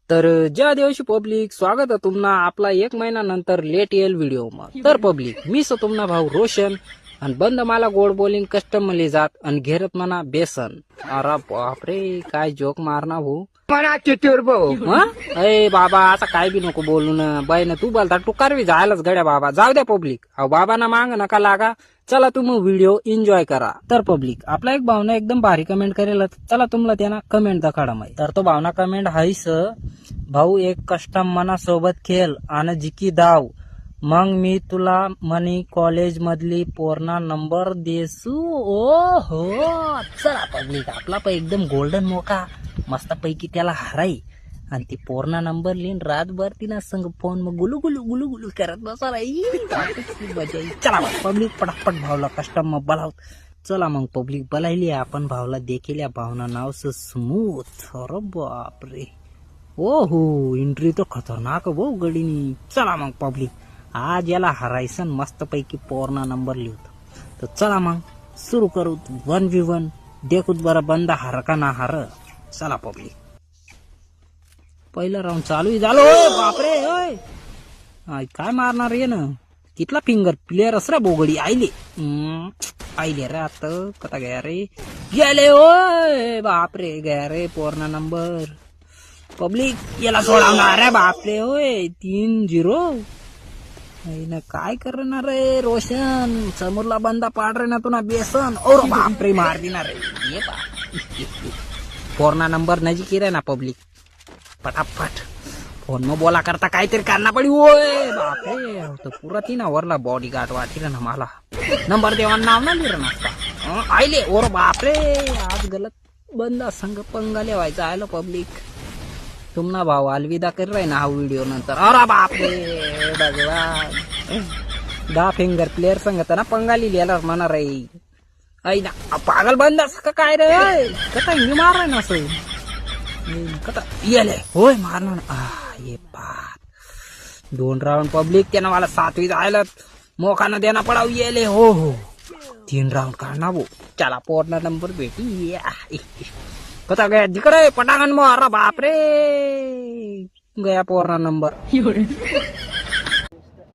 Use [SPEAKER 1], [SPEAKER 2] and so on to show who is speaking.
[SPEAKER 1] तर ज्या दिवशी पब्लिक स्वागत आहे तुम्हाला आपला 1 महिन्यानंतर लेट येईल व्हिडिओ मग तर पब्लिक मी सो तुम्हाला भाऊ रोशन आणि बंद मला गोड बोलिंग कस्टम मले जात आणि घेरत म्हणा बेसन. अरे बापरे काय जोक मारना भाऊ
[SPEAKER 2] म्हणा चितूर भाऊ.
[SPEAKER 1] अरे बाबा आता काय बी नको बोलू ना बाई ना तू बोलता तू करवी जायलाच गड्या बाबा जाऊ द्या पब्लिक. अहो बाबा ना मांग नका लागा चला तुम्ही व्हिडिओ एन्जॉय करा. तर पब्लिक आपला एक भावना एकदम भारी कमेंट करेल चला तुम्हाला त्यांना कमेंट दाखडा माहिती. तर तो भावना कमेंट हाईस भाऊ एक कस्टम मना सोबत खेळ आणि जिकी धाव मग मी तुला मनी कॉलेज मधली पूर्ण नंबर देसू. ओ हो चला पब्लिक आपला पण एकदम गोल्डन मोका मस्त पैकी त्याला हराई आणि ती पूर्ण नंबर लिहिन रातभर तिला संग फोन मग गुलू गुलू गुलू गुलू करत बसा. चला पब्लिक पटापट भावला कस्टम मग बोलाव. चला मग पब्लिक बोलायली आपण भावला देखील या भावना नाव स्मूथ. अरे बापरे ओ हो एंट्री तो खतरनाक भाऊ गडीनी. चला मग पब्लिक आज याला हरायसन मस्त पैकी पूर्ण नंबर लिहतो. तर चला मग सुरू करू 1v1 देखूत बरं बंद हार का ना हार. चला पब्लिक पहिला राऊंड चालू झालो. बापरे ओय काय मारणार रे ना कितला फिंगर प्लेअर असरा बोगडी आईले आईले रे आता कथा गया रे गेले. ओय बापरे गया रे पूर्ण नंबर. पब्लिक याला सोडवणार रे बापरे. होय 3-0 काय करणार रे रोशन समोरला बंदा पाड रे ना तुला बेसन और बापरे मार देणार रे. ये बा पूर्ण नंबर नजीक रे ना पब्लिक पटापट फोन में बोला करता काहीतरी करना पडी. ओय बापरे तो पुरा तीना वरला बॉडी गार्ड वाटी ना मला नंबर देवा नाव ना लिहिलं नसता आईले. और बापरे आज गलत बंदा संघ पंगाले व्हायचा आयलो पब्लिक. तुमना भाऊ अलविदा कर रहे ना हा व्हिडिओ नंतर. अरे बापरे भगवान 10 फिंगर प्लेअर संगत ना पंगाली लिहिला म्हणा रे. आई ना पागल बंदा काय रे कथा हिंगी मार रे ना असं कथा येले होय मारणार. ये बाप 2 राऊंड पब्लिक त्यानं मला 7वी जायला मोकाना देना पडाव. येले हो हो 3 राऊंड काढणार भाऊ. चला पूर्ण नंबर भेटी कथा गया जिकडे पटांगण मग. अरे बापरे गया पूर्ण नंबर.